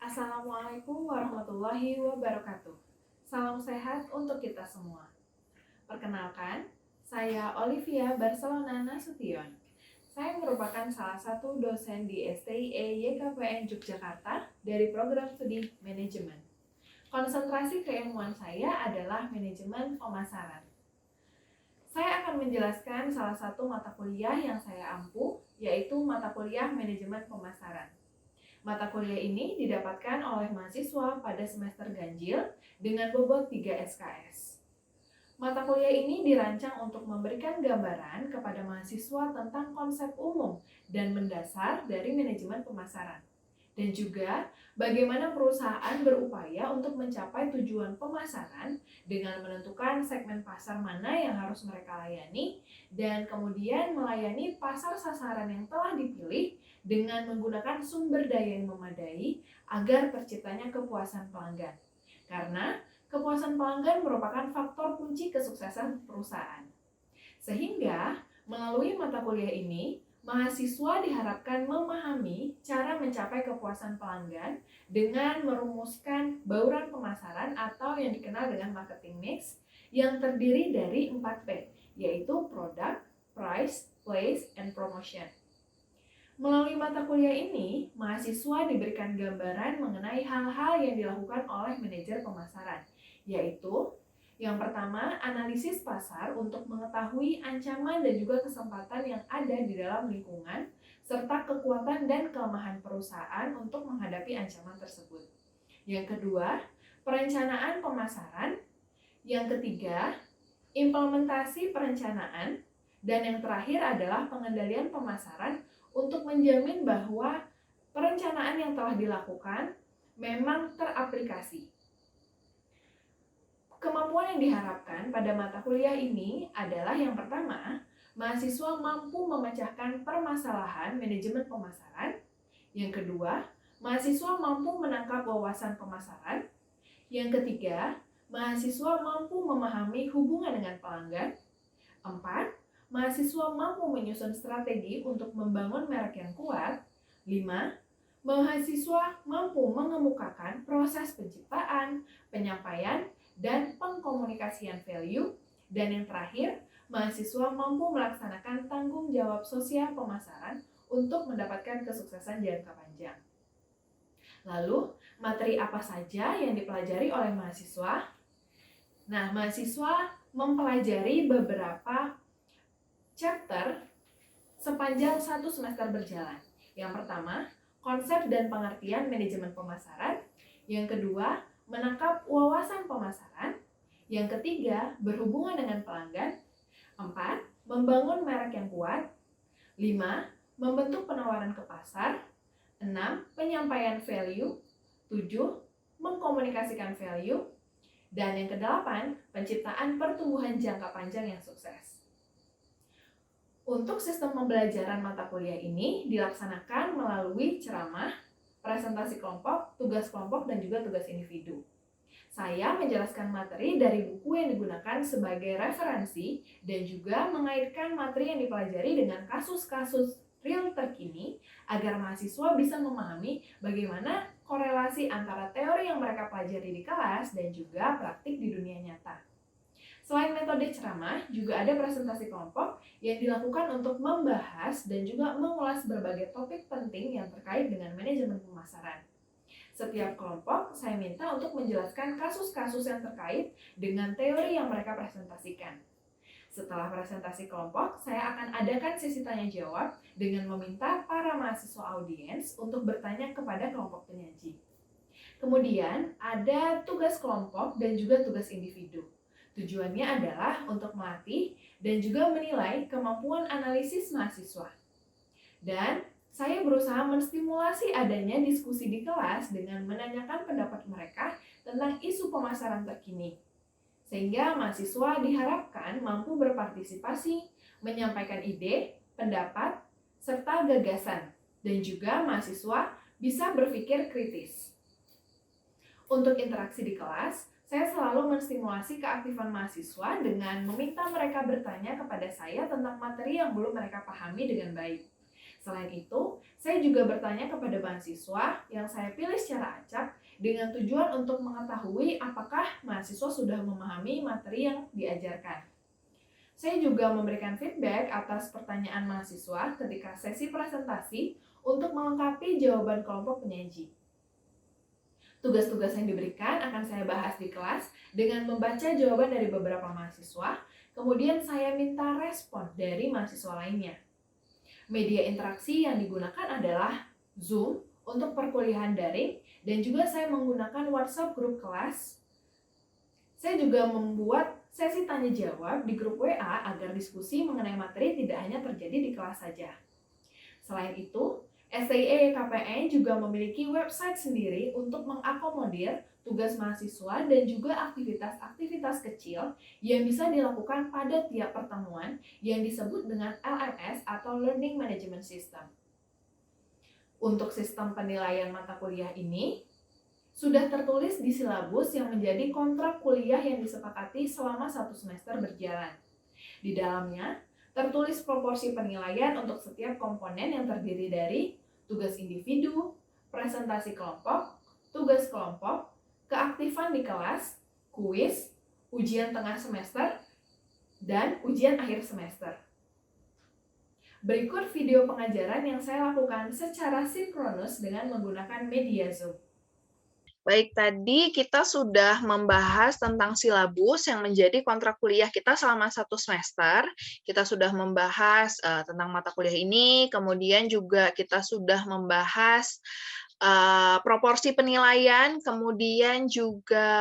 Assalamualaikum warahmatullahi wabarakatuh. Salam sehat untuk kita semua. Perkenalkan, saya Olivia Barcelona Nasution. Saya merupakan salah satu dosen di STIE YKPN Yogyakarta dari program studi manajemen. Konsentrasi keilmuan saya adalah manajemen pemasaran. Saya akan menjelaskan salah satu mata kuliah yang saya ampu, yaitu mata kuliah manajemen pemasaran. Mata kuliah ini didapatkan oleh mahasiswa pada semester ganjil dengan bobot 3 SKS. Mata kuliah ini dirancang untuk memberikan gambaran kepada mahasiswa tentang konsep umum dan mendasar dari manajemen pemasaran. Dan juga bagaimana perusahaan berupaya untuk mencapai tujuan pemasaran dengan menentukan segmen pasar mana yang harus mereka layani dan kemudian melayani pasar sasaran yang telah dipilih dengan menggunakan sumber daya yang memadai agar terciptanya kepuasan pelanggan. Karena kepuasan pelanggan merupakan faktor kunci kesuksesan perusahaan. Sehingga melalui mata kuliah ini, mahasiswa diharapkan memahami cara mencapai kepuasan pelanggan dengan merumuskan bauran pemasaran atau yang dikenal dengan marketing mix yang terdiri dari 4P, yaitu product, price, place, and promotion. Melalui mata kuliah ini, mahasiswa diberikan gambaran mengenai hal-hal yang dilakukan oleh manajer pemasaran, yaitu yang pertama, analisis pasar untuk mengetahui ancaman dan juga kesempatan yang ada di dalam lingkungan, serta kekuatan dan kelemahan perusahaan untuk menghadapi ancaman tersebut. Yang kedua, perencanaan pemasaran. Yang ketiga, implementasi perencanaan. Dan yang terakhir adalah pengendalian pemasaran untuk menjamin bahwa perencanaan yang telah dilakukan memang teraplikasi. Kemampuan yang diharapkan pada mata kuliah ini adalah yang pertama, mahasiswa mampu memecahkan permasalahan manajemen pemasaran. Yang kedua, mahasiswa mampu menangkap wawasan pemasaran. Yang ketiga, mahasiswa mampu memahami hubungan dengan pelanggan. 4. Mahasiswa mampu menyusun strategi untuk membangun merek yang kuat. 5. Mahasiswa mampu mengemukakan proses penciptaan, penyampaian, dan pengkomunikasian value. Dan yang terakhir, mahasiswa mampu melaksanakan tanggung jawab sosial pemasaran untuk mendapatkan kesuksesan jangka panjang. Lalu, materi apa saja yang dipelajari oleh mahasiswa? Nah, mahasiswa mempelajari beberapa chapter sepanjang 1 semester berjalan. Yang pertama, konsep dan pengertian manajemen pemasaran. Yang kedua, menangkap wawasan pemasaran. Yang ketiga, berhubungan dengan pelanggan. 4. Membangun merek yang kuat. 5. Membentuk penawaran ke pasar. 6. Penyampaian value. 7. Mengkomunikasikan value. Dan yang kedelapan, penciptaan pertumbuhan jangka panjang yang sukses. Untuk sistem pembelajaran mata kuliah ini dilaksanakan melalui ceramah, presentasi kelompok, tugas kelompok, dan juga tugas individu. Saya menjelaskan materi dari buku yang digunakan sebagai referensi dan juga mengaitkan materi yang dipelajari dengan kasus-kasus real terkini agar mahasiswa bisa memahami bagaimana korelasi antara teori yang mereka pelajari di kelas dan juga praktik di dunia nyata. Selain metode ceramah, juga ada presentasi kelompok yang dilakukan untuk membahas dan juga mengulas berbagai topik penting yang terkait dengan manajemen pemasaran. Setiap kelompok saya minta untuk menjelaskan kasus-kasus yang terkait dengan teori yang mereka presentasikan. Setelah presentasi kelompok, saya akan adakan sesi tanya jawab dengan meminta para mahasiswa audiens untuk bertanya kepada kelompok penyaji. Kemudian ada tugas kelompok dan juga tugas individu. Tujuannya adalah untuk melatih dan juga menilai kemampuan analisis mahasiswa. Dan saya berusaha menstimulasi adanya diskusi di kelas dengan menanyakan pendapat mereka tentang isu pemasaran terkini. Sehingga mahasiswa diharapkan mampu berpartisipasi, menyampaikan ide, pendapat, serta gagasan. Dan juga mahasiswa bisa berpikir kritis. Untuk interaksi di kelas, saya selalu menstimulasi keaktifan mahasiswa dengan meminta mereka bertanya kepada saya tentang materi yang belum mereka pahami dengan baik. Selain itu, saya juga bertanya kepada mahasiswa yang saya pilih secara acak dengan tujuan untuk mengetahui apakah mahasiswa sudah memahami materi yang diajarkan. Saya juga memberikan feedback atas pertanyaan mahasiswa ketika sesi presentasi untuk melengkapi jawaban kelompok penyaji. Tugas-tugas yang diberikan akan saya bahas di kelas dengan membaca jawaban dari beberapa mahasiswa, kemudian saya minta respon dari mahasiswa lainnya. Media interaksi yang digunakan adalah Zoom untuk perkuliahan daring dan juga saya menggunakan WhatsApp grup kelas. Saya juga membuat sesi tanya jawab di grup WA agar diskusi mengenai materi tidak hanya terjadi di kelas saja. Selain itu, STIE KPN juga memiliki website sendiri untuk mengakomodir tugas mahasiswa dan juga aktivitas-aktivitas kecil yang bisa dilakukan pada tiap pertemuan yang disebut dengan LMS atau Learning Management System. Untuk sistem penilaian mata kuliah ini, sudah tertulis di silabus yang menjadi kontrak kuliah yang disepakati selama 1 semester berjalan. Di dalamnya, tertulis proporsi penilaian untuk setiap komponen yang terdiri dari tugas individu, presentasi kelompok, tugas kelompok, keaktifan di kelas, kuis, ujian tengah semester, dan ujian akhir semester. Berikut video pengajaran yang saya lakukan secara sinkronus dengan menggunakan media Zoom. Baik, tadi kita sudah membahas tentang silabus yang menjadi kontrak kuliah kita selama 1 semester. Kita sudah membahas tentang mata kuliah ini, kemudian juga kita sudah membahas proporsi penilaian, kemudian juga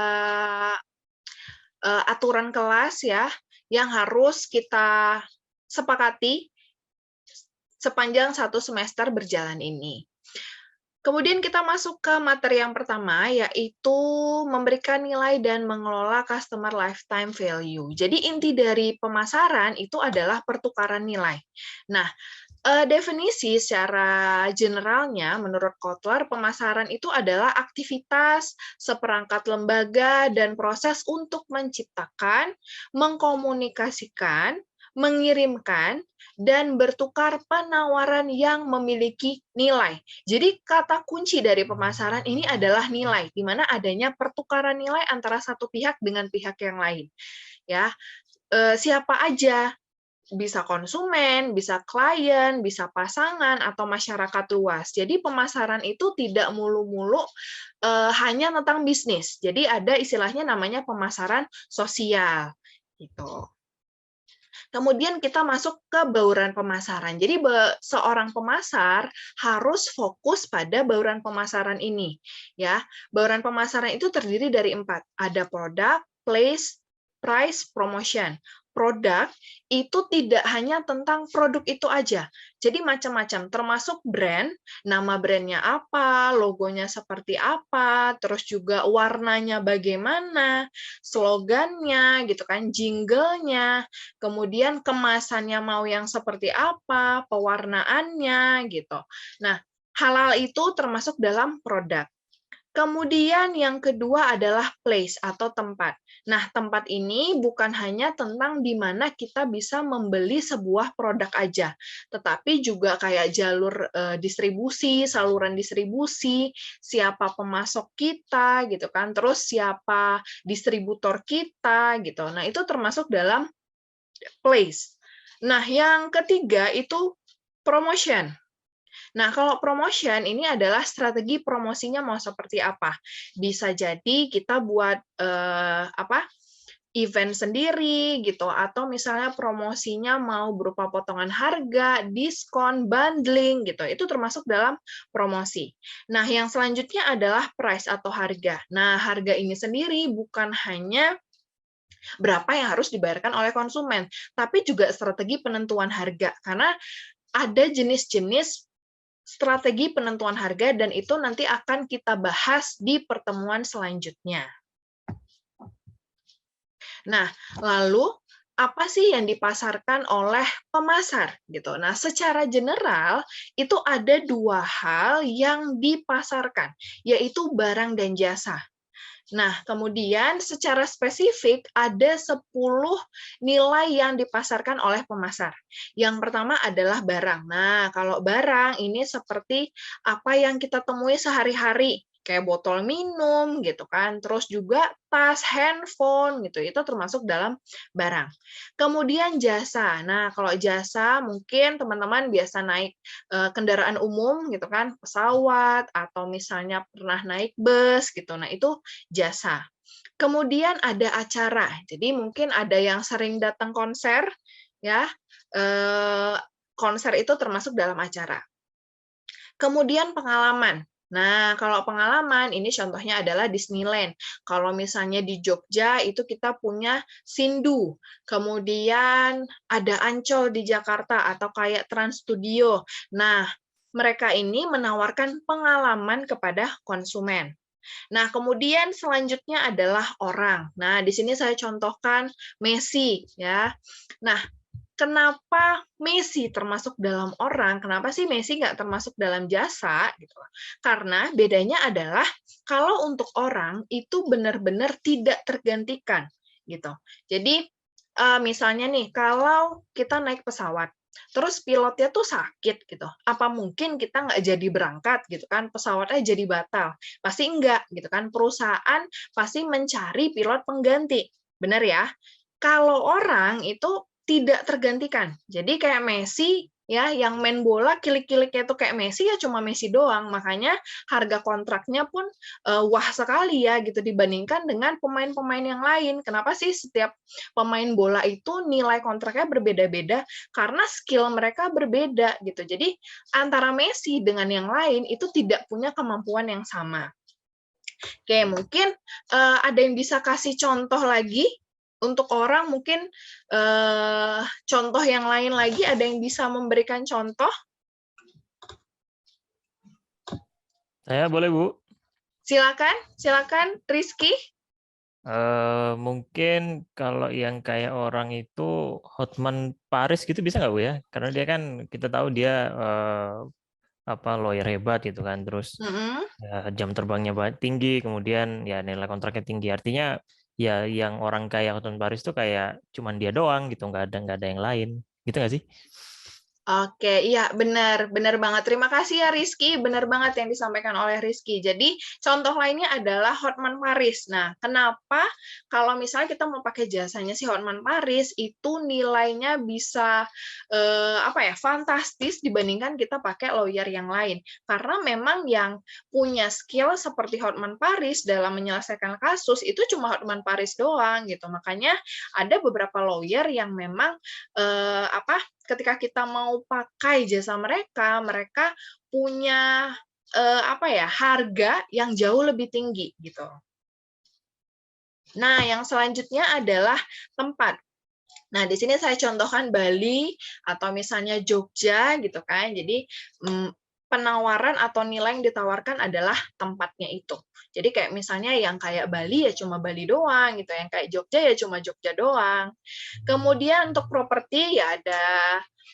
aturan kelas ya, yang harus kita sepakati sepanjang 1 semester berjalan ini. Kemudian kita masuk ke materi yang pertama, yaitu memberikan nilai dan mengelola customer lifetime value. Jadi inti dari pemasaran itu adalah pertukaran nilai. Nah, definisi secara generalnya menurut Kotler, pemasaran itu adalah aktivitas seperangkat lembaga dan proses untuk menciptakan, mengkomunikasikan, mengirimkan, dan bertukar penawaran yang memiliki nilai. Jadi kata kunci dari pemasaran ini adalah nilai, di mana adanya pertukaran nilai antara satu pihak dengan pihak yang lain. Ya, siapa aja, bisa konsumen, bisa klien, bisa pasangan, atau masyarakat luas. Jadi pemasaran itu tidak mulu-mulu hanya tentang bisnis. Jadi ada istilahnya namanya pemasaran sosial, gitu. Kemudian kita masuk ke bauran pemasaran. Jadi seorang pemasar harus fokus pada bauran pemasaran ini. Ya, bauran pemasaran itu terdiri dari 4. Ada produk, place, price, promotion. Produk itu tidak hanya tentang produk itu aja. Jadi macam-macam, termasuk brand, nama brandnya apa, logonya seperti apa, terus juga warnanya bagaimana, slogannya, gitu kan, jinglenya, kemudian kemasannya mau yang seperti apa, pewarnaannya, gitu. Nah, hal-hal itu termasuk dalam produk. Kemudian yang kedua adalah place atau tempat. Nah, tempat ini bukan hanya tentang di mana kita bisa membeli sebuah produk aja, tetapi juga kayak jalur distribusi, saluran distribusi, siapa pemasok kita, gitu kan, terus siapa distributor kita, gitu. Nah, itu termasuk dalam place. Nah, yang ketiga itu promotion. Nah, kalau promotion ini adalah strategi promosinya mau seperti apa. Bisa jadi kita buat event sendiri gitu, atau misalnya promosinya mau berupa potongan harga, diskon, bundling gitu. Itu termasuk dalam promosi. Nah, yang selanjutnya adalah price atau harga. Nah, harga ini sendiri bukan hanya berapa yang harus dibayarkan oleh konsumen, tapi juga strategi penentuan harga. Karena ada jenis-jenis strategi penentuan harga dan itu nanti akan kita bahas di pertemuan selanjutnya. Nah, lalu apa sih yang dipasarkan oleh pemasar gitu. Nah, secara general itu ada 2 hal yang dipasarkan, yaitu barang dan jasa. Nah, kemudian secara spesifik ada 10 nilai yang dipasarkan oleh pemasar. Yang pertama adalah barang. Nah, kalau barang ini seperti apa yang kita temui sehari-hari, kayak botol minum gitu kan, terus juga tas, handphone gitu, itu termasuk dalam barang. Kemudian jasa. Nah, kalau jasa mungkin teman-teman biasa naik kendaraan umum gitu kan, pesawat atau misalnya pernah naik bus gitu. Nah, itu jasa. Kemudian ada acara. Jadi mungkin ada yang sering datang konser ya. Konser itu termasuk dalam acara. Kemudian pengalaman. Nah, kalau pengalaman ini contohnya adalah Disneyland. Kalau misalnya di Jogja itu kita punya Sindu. Kemudian ada Ancol di Jakarta atau kayak Trans Studio. Nah, mereka ini menawarkan pengalaman kepada konsumen. Nah, kemudian selanjutnya adalah orang. Nah, di sini saya contohkan Messi ya. Nah, kenapa Messi termasuk dalam orang? Kenapa sih Messi nggak termasuk dalam jasa? Gitu. Karena bedanya adalah kalau untuk orang itu benar-benar tidak tergantikan, gitu. Jadi misalnya nih, kalau kita naik pesawat, terus pilotnya tuh sakit, gitu. Apa mungkin kita nggak jadi berangkat, gitu kan? Pesawatnya jadi batal? Pasti enggak, gitu kan? Perusahaan pasti mencari pilot pengganti, benar ya? Kalau orang itu tidak tergantikan. Jadi kayak Messi ya, yang main bola kilik-kiliknya itu kayak Messi ya cuma Messi doang. Makanya harga kontraknya pun wah sekali ya gitu dibandingkan dengan pemain-pemain yang lain. Kenapa sih setiap pemain bola itu nilai kontraknya berbeda-beda? Karena skill mereka berbeda gitu. Jadi antara Messi dengan yang lain itu tidak punya kemampuan yang sama. Oke, mungkin ada yang bisa kasih contoh lagi untuk orang mungkin contoh yang lain lagi, ada yang bisa memberikan contoh? Saya boleh, Bu? Silakan, silakan Rizky. Mungkin kalau yang kayak orang itu Hotman Paris gitu bisa nggak, Bu ya? Karena dia kan kita tahu dia lawyer hebat gitu kan, terus ya, jam terbangnya tinggi, kemudian ya nilai kontraknya tinggi. Artinya ya yang orang kayak Hotman Paris tuh kayak cuman dia doang gitu, nggak ada yang lain. Gitu nggak sih? Oke, iya benar, benar banget. Terima kasih ya Rizky, benar banget yang disampaikan oleh Rizky. Jadi contoh lainnya adalah Hotman Paris. Nah, kenapa kalau misalnya kita mau pakai jasanya si Hotman Paris itu nilainya bisa fantastis dibandingkan kita pakai lawyer yang lain. Karena memang yang punya skill seperti Hotman Paris dalam menyelesaikan kasus itu cuma Hotman Paris doang gitu. Makanya ada beberapa lawyer yang memang ketika kita mau pakai jasa mereka, mereka punya harga yang jauh lebih tinggi gitu. Nah, yang selanjutnya adalah tempat. Nah, di sini saya contohkan Bali atau misalnya Jogja gitu kan. Jadi penawaran atau nilai yang ditawarkan adalah tempatnya itu. Jadi kayak misalnya yang kayak Bali ya cuma Bali doang gitu, yang kayak Jogja ya cuma Jogja doang. Kemudian untuk properti ya ada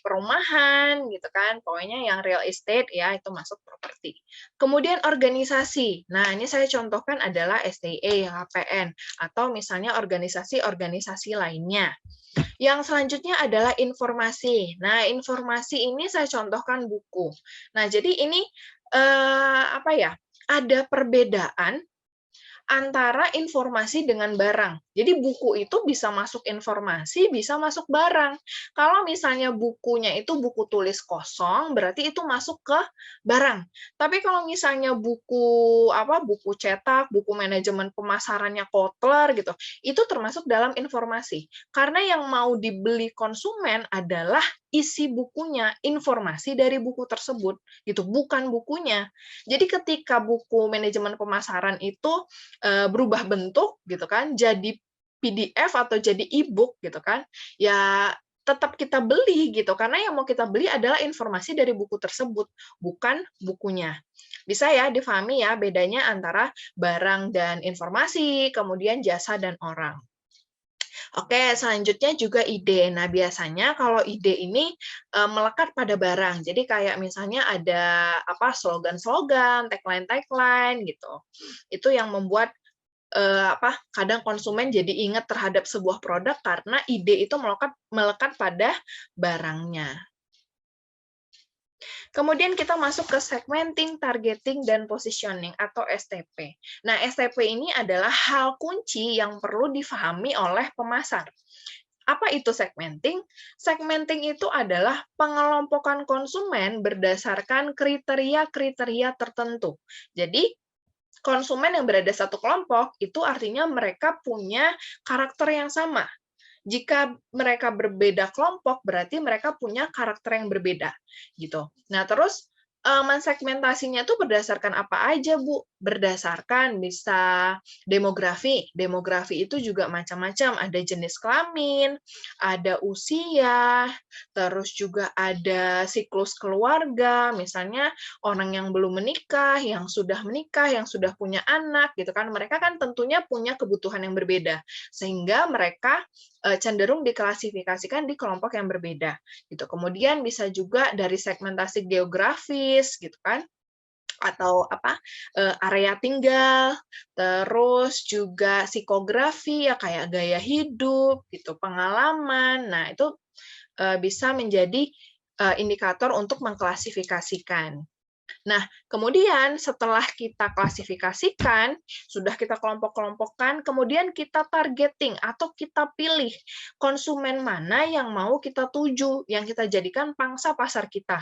perumahan gitu kan, pokoknya yang real estate ya itu masuk properti. Kemudian organisasi. Nah, ini saya contohkan adalah STE, HPN atau misalnya organisasi-organisasi lainnya. Yang selanjutnya adalah informasi. Nah, informasi ini saya contohkan buku. Nah, jadi ini ada perbedaan antara informasi dengan barang. Jadi buku itu bisa masuk informasi, bisa masuk barang. Kalau misalnya bukunya itu buku tulis kosong, berarti itu masuk ke barang. Tapi kalau misalnya buku cetak, buku manajemen pemasarannya Kotler gitu, itu termasuk dalam informasi. Karena yang mau dibeli konsumen adalah isi bukunya, informasi dari buku tersebut, gitu, bukan bukunya. Jadi ketika buku manajemen pemasaran itu berubah bentuk gitu kan, jadi PDF atau jadi e-book gitu kan, ya tetap kita beli gitu, karena yang mau kita beli adalah informasi dari buku tersebut, bukan bukunya. Bisa ya difahami ya bedanya antara barang dan informasi, kemudian jasa dan orang. Oke, selanjutnya juga ide. Nah, biasanya kalau ide ini melekat pada barang. Jadi kayak misalnya ada slogan-slogan, tagline-tagline gitu. Itu yang membuat kadang konsumen jadi ingat terhadap sebuah produk karena ide itu melekat pada barangnya. Kemudian kita masuk ke segmenting, targeting, dan positioning atau STP. Nah, STP ini adalah hal kunci yang perlu difahami oleh pemasar. Apa itu segmenting? Segmenting itu adalah pengelompokan konsumen berdasarkan kriteria-kriteria tertentu. Jadi, konsumen yang berada satu kelompok itu artinya mereka punya karakter yang sama. Jika mereka berbeda kelompok, berarti mereka punya karakter yang berbeda, gitu. Nah, terus mensegmentasinya itu berdasarkan apa aja, Bu? Berdasarkan bisa demografi. Demografi itu juga macam-macam. Ada jenis kelamin, ada usia, terus juga ada siklus keluarga. Misalnya orang yang belum menikah, yang sudah menikah, yang sudah punya anak, gitu kan. Mereka kan tentunya punya kebutuhan yang berbeda. Sehingga mereka cenderung diklasifikasikan di kelompok yang berbeda. Gitu. Kemudian bisa juga dari segmentasi geografis, gitu kan, atau area tinggal, terus juga psikografi ya kayak gaya hidup, gitu, pengalaman. Nah itu bisa menjadi indikator untuk mengklasifikasikan. Nah, kemudian setelah kita klasifikasikan, sudah kita kelompok-kelompokkan, kemudian kita targeting atau kita pilih konsumen mana yang mau kita tuju, yang kita jadikan pangsa pasar kita.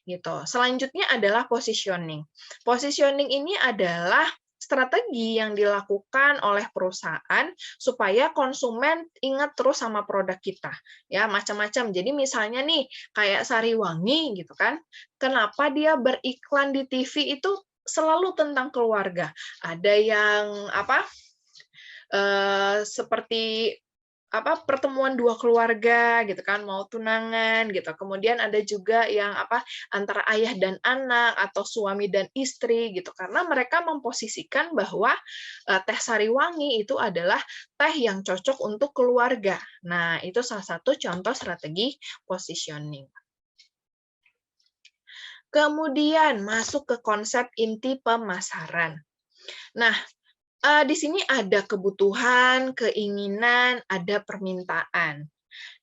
Gitu. Selanjutnya adalah positioning. Positioning ini adalah strategi yang dilakukan oleh perusahaan supaya konsumen ingat terus sama produk kita. Ya, macam-macam. Jadi misalnya nih, kayak Sariwangi gitu kan. Kenapa dia beriklan di TV itu selalu tentang keluarga? Ada yang seperti pertemuan dua keluarga gitu kan, mau tunangan gitu. Kemudian ada juga yang antara ayah dan anak atau suami dan istri gitu. Karena mereka memposisikan bahwa teh Sariwangi itu adalah teh yang cocok untuk keluarga. Nah, itu salah satu contoh strategi positioning. Kemudian masuk ke konsep inti pemasaran. Nah, di sini ada kebutuhan, keinginan, ada permintaan.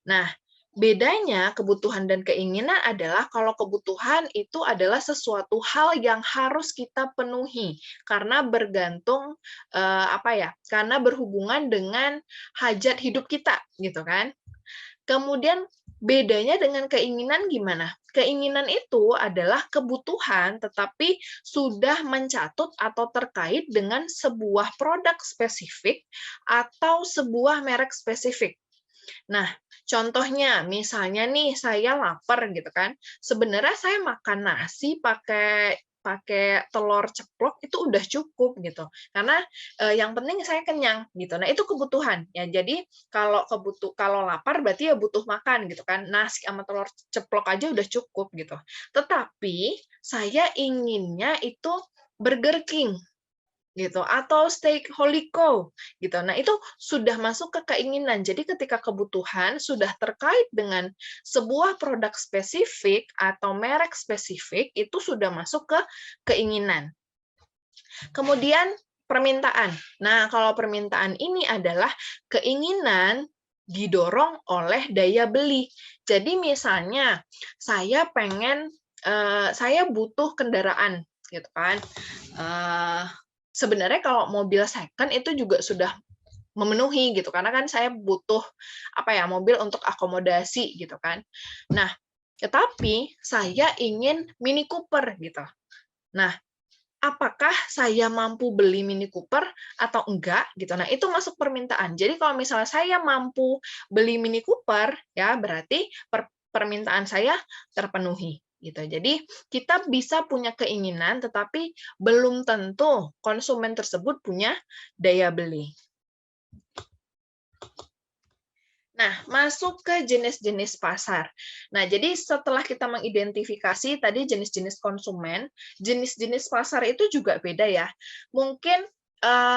Nah, bedanya kebutuhan dan keinginan adalah kalau kebutuhan itu adalah sesuatu hal yang harus kita penuhi karena bergantung karena berhubungan dengan hajat hidup kita, gitu kan. Kemudian bedanya dengan keinginan gimana? Keinginan itu adalah kebutuhan tetapi sudah mencatut atau terkait dengan sebuah produk spesifik atau sebuah merek spesifik. Nah, contohnya misalnya nih saya lapar gitu kan. Sebenarnya saya makan nasi pakai telur ceplok itu udah cukup gitu. Karena yang penting saya kenyang gitu. Nah, itu kebutuhan ya. Jadi kalau lapar berarti ya butuh makan gitu kan. Nasi sama telur ceplok aja udah cukup gitu. Tetapi saya inginnya itu Burger King gitu atau steak Holiko gitu. Nah, itu sudah masuk ke keinginan. Jadi ketika kebutuhan sudah terkait dengan sebuah produk spesifik atau merek spesifik itu sudah masuk ke keinginan. Kemudian permintaan. Nah, kalau permintaan ini adalah keinginan didorong oleh daya beli. Jadi misalnya saya butuh kendaraan gitu kan. Sebenarnya kalau mobil second itu juga sudah memenuhi gitu karena kan saya butuh mobil untuk akomodasi gitu kan. Nah, tetapi saya ingin Mini Cooper gitu. Nah, apakah saya mampu beli Mini Cooper atau enggak gitu. Nah, itu masuk permintaan. Jadi kalau misalnya saya mampu beli Mini Cooper ya berarti permintaan saya terpenuhi. Gitu. Jadi kita bisa punya keinginan, tetapi belum tentu konsumen tersebut punya daya beli. Nah, masuk ke jenis-jenis pasar. Nah, jadi setelah kita mengidentifikasi tadi jenis-jenis konsumen, jenis-jenis pasar itu juga beda ya. Mungkin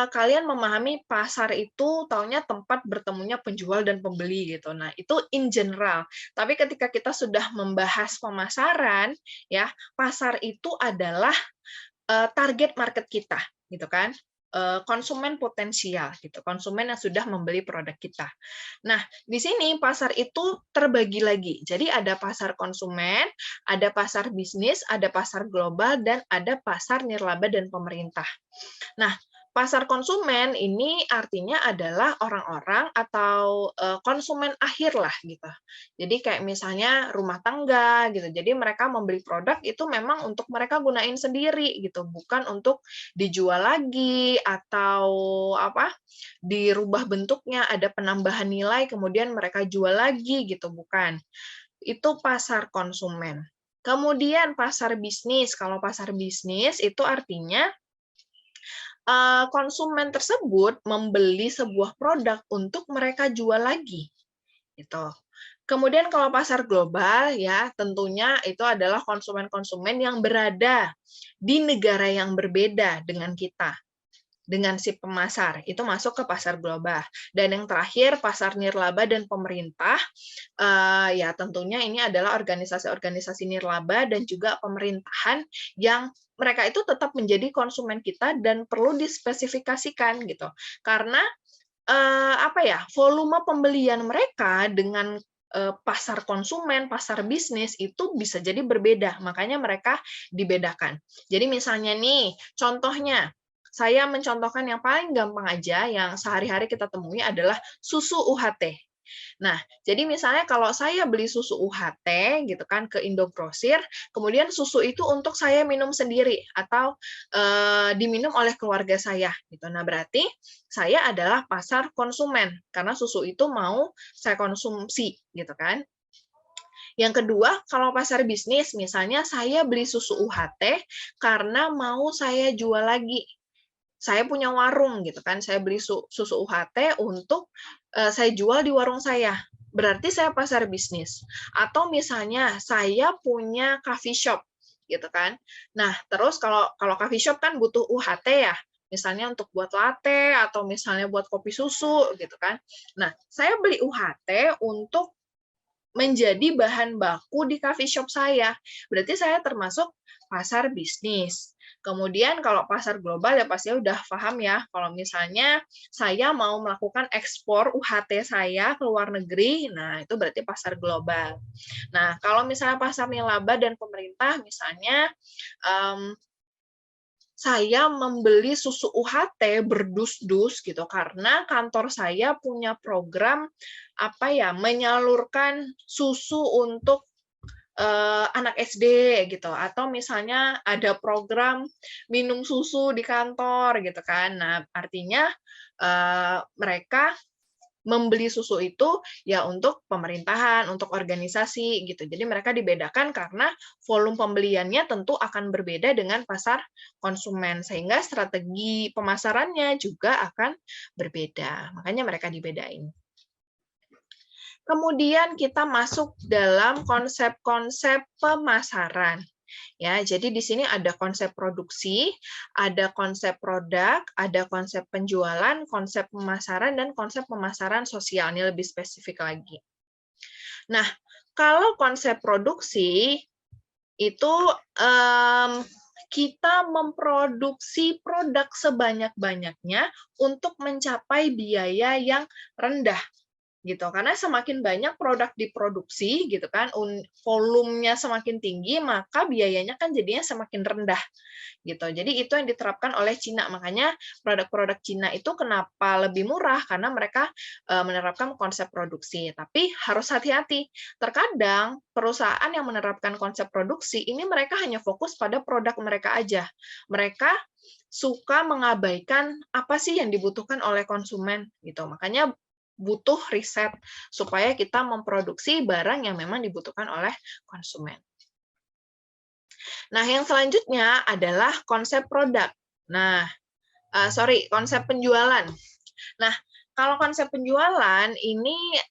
kalian memahami pasar itu taunya tempat bertemunya penjual dan pembeli gitu. Nah, itu in general. Tapi ketika kita sudah membahas pemasaran, ya, pasar itu adalah target market kita, gitu kan? konsumen potensial gitu, konsumen yang sudah membeli produk kita. Nah, di sini pasar itu terbagi lagi. Jadi ada pasar konsumen, ada pasar bisnis, ada pasar global, dan ada pasar nirlaba dan pemerintah. Nah, pasar konsumen ini artinya adalah orang-orang atau konsumen akhir lah gitu. Jadi kayak misalnya rumah tangga gitu. Jadi mereka membeli produk itu memang untuk mereka gunain sendiri gitu, bukan untuk dijual lagi atau apa? Dirubah bentuknya, ada penambahan nilai kemudian mereka jual lagi gitu, bukan. Itu pasar konsumen. Kemudian pasar bisnis. Kalau pasar bisnis itu artinya konsumen tersebut membeli sebuah produk untuk mereka jual lagi, gitu. Kemudian kalau pasar global ya tentunya itu adalah konsumen-konsumen yang berada di negara yang berbeda dengan kita, dengan si pemasar, itu masuk ke pasar global. Dan yang terakhir pasar nirlaba dan pemerintah, ya tentunya ini adalah organisasi-organisasi nirlaba dan juga pemerintahan yang mereka itu tetap menjadi konsumen kita dan perlu dispesifikasikan gitu. Karena volume pembelian mereka dengan pasar konsumen, pasar bisnis itu bisa jadi berbeda, makanya mereka dibedakan. Jadi misalnya nih, contohnya, saya mencontohkan yang paling gampang aja, yang sehari-hari kita temui adalah susu UHT. Nah, jadi misalnya kalau saya beli susu UHT gitu kan ke Indogrosir, kemudian susu itu untuk saya minum sendiri atau diminum oleh keluarga saya gitu. Nah, berarti saya adalah pasar konsumen karena susu itu mau saya konsumsi gitu kan. Yang kedua, kalau pasar bisnis, misalnya saya beli susu UHT karena mau saya jual lagi. Saya punya warung gitu kan, saya beli susu UHT untuk saya jual di warung saya. Berarti saya pasar bisnis. Atau misalnya saya punya coffee shop gitu kan. Nah, terus kalau coffee shop kan butuh UHT ya. Misalnya untuk buat latte atau misalnya buat kopi susu gitu kan. Nah, saya beli UHT untuk menjadi bahan baku di coffee shop saya. Berarti saya termasuk pasar bisnis. Kemudian kalau pasar global ya pasti udah paham ya, kalau misalnya saya mau melakukan ekspor UHT saya ke luar negeri, nah itu berarti pasar global. Nah, kalau misalnya pasar nirlaba dan pemerintah, misalnya saya membeli susu UHT berdus-dus gitu karena kantor saya punya program menyalurkan susu untuk anak SD gitu, atau misalnya ada program minum susu di kantor gitu kan. Nah, artinya mereka membeli susu itu ya untuk pemerintahan, untuk organisasi gitu. Jadi mereka dibedakan karena volume pembeliannya tentu akan berbeda dengan pasar konsumen, sehingga strategi pemasarannya juga akan berbeda. Makanya mereka dibedain. Kemudian kita masuk dalam konsep-konsep pemasaran. Ya, jadi di sini ada konsep produksi, ada konsep produk, ada konsep penjualan, konsep pemasaran, dan konsep pemasaran sosial. Ini lebih spesifik lagi. Nah, kalau konsep produksi itu kita memproduksi produk sebanyak-banyaknya untuk mencapai biaya yang rendah. Gitu, karena semakin banyak produk diproduksi gitu kan, volumenya semakin tinggi, maka biayanya kan jadinya semakin rendah gitu. Jadi itu yang diterapkan oleh Cina, makanya produk-produk Cina itu kenapa lebih murah, karena mereka menerapkan konsep produksi. Tapi harus hati-hati, terkadang perusahaan yang menerapkan konsep produksi ini mereka hanya fokus pada produk mereka aja. Mereka suka mengabaikan apa sih yang dibutuhkan oleh konsumen gitu. Makanya butuh riset supaya kita memproduksi barang yang memang dibutuhkan oleh konsumen. Nah, yang selanjutnya adalah konsep produk. Nah, konsep penjualan. Nah, kalau konsep penjualan ini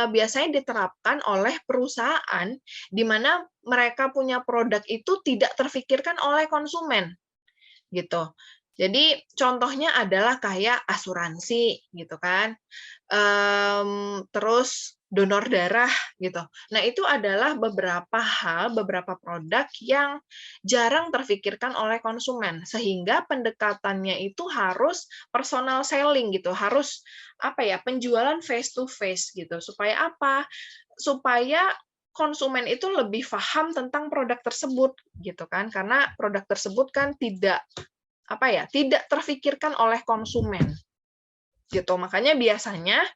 biasanya diterapkan oleh perusahaan di mana mereka punya produk itu tidak terfikirkan oleh konsumen, gitu. Jadi contohnya adalah kayak asuransi gitu kan, terus donor darah gitu. Nah itu adalah beberapa hal, beberapa produk yang jarang terfikirkan oleh konsumen, sehingga pendekatannya itu harus personal selling gitu, harus apa ya, penjualan face to face gitu. Supaya apa? Supaya konsumen itu lebih paham tentang produk tersebut gitu kan, karena produk tersebut kan tidak apa ya, tidak terfikirkan oleh konsumen, gitu. Makanya biasanya,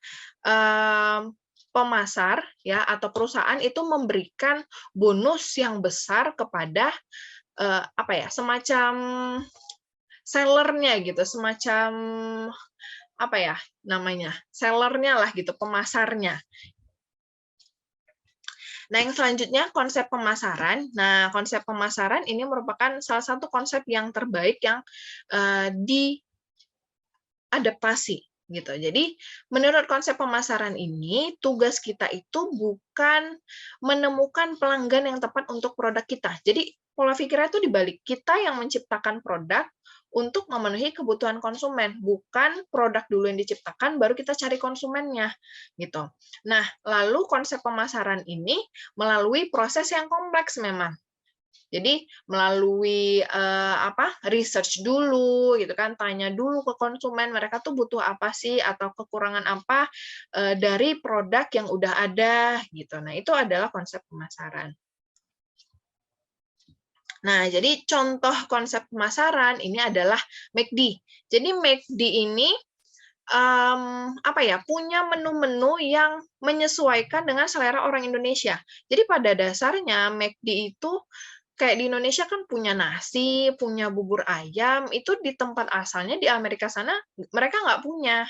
pemasar ya atau perusahaan itu memberikan bonus yang besar kepada, apa ya, semacam seller-nya gitu, semacam apa ya namanya, seller-nya lah gitu, pemasarnya. Nah, yang selanjutnya konsep pemasaran. Nah, konsep pemasaran ini merupakan salah satu konsep yang terbaik yang diadaptasi gitu. Jadi, menurut konsep pemasaran ini, tugas kita itu bukan menemukan pelanggan yang tepat untuk produk kita. Jadi, pola pikirnya itu dibalik. Kita yang menciptakan produk untuk memenuhi kebutuhan konsumen, bukan produk dulu yang diciptakan, baru kita cari konsumennya, gitu. Nah, lalu konsep pemasaran ini melalui proses yang kompleks memang. Jadi melalui research dulu gitu kan, tanya dulu ke konsumen mereka tuh butuh apa sih atau kekurangan apa dari produk yang udah ada gitu. Nah, itu adalah konsep pemasaran. Nah, jadi contoh konsep pemasaran ini adalah McD. Jadi McD ini apa ya, punya menu-menu yang menyesuaikan dengan selera orang Indonesia. Jadi pada dasarnya McD itu kayak di Indonesia kan punya nasi, punya bubur ayam, itu di tempat asalnya di Amerika sana mereka nggak punya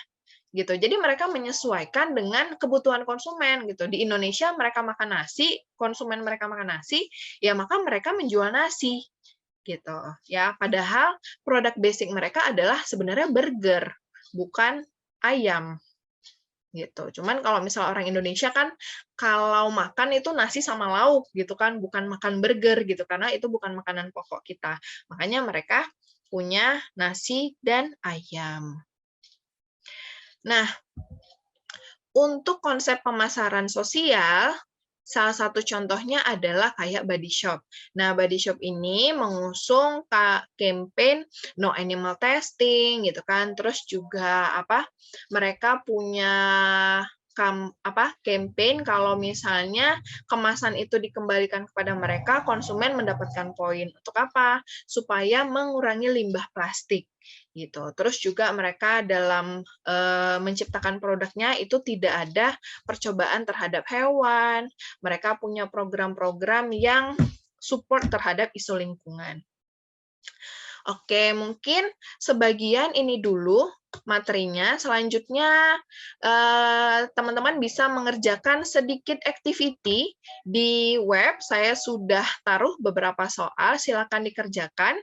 gitu. Jadi mereka menyesuaikan dengan kebutuhan konsumen gitu. Di Indonesia mereka makan nasi, konsumen mereka makan nasi, ya maka mereka menjual nasi gitu. Ya, padahal produk basic mereka adalah sebenarnya burger, bukan ayam gitu. Cuman kalau misalnya orang Indonesia kan kalau makan itu nasi sama lauk gitu kan, bukan makan burger gitu karena itu bukan makanan pokok kita. Makanya mereka punya nasi dan ayam. Nah, untuk konsep pemasaran sosial, salah satu contohnya adalah kayak Body Shop. Nah, Body Shop ini mengusung campaign no animal testing gitu kan. Terus juga mereka punya campaign kalau misalnya kemasan itu dikembalikan kepada mereka, konsumen mendapatkan poin. Untuk apa? Supaya mengurangi limbah plastik gitu. Terus juga mereka dalam menciptakan produknya itu tidak ada percobaan terhadap hewan. Mereka punya program-program yang support terhadap isu lingkungan. Oke, mungkin sebagian ini dulu materinya. Selanjutnya, teman-teman bisa mengerjakan sedikit activity di web. Saya sudah taruh beberapa soal, silakan dikerjakan.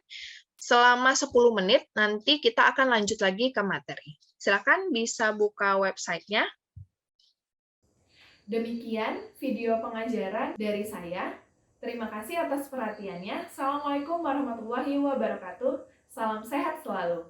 Selama 10 menit, nanti kita akan lanjut lagi ke materi. Silakan bisa buka website-nya. Demikian video pengajaran dari saya. Terima kasih atas perhatiannya. Assalamualaikum warahmatullahi wabarakatuh. Salam sehat selalu.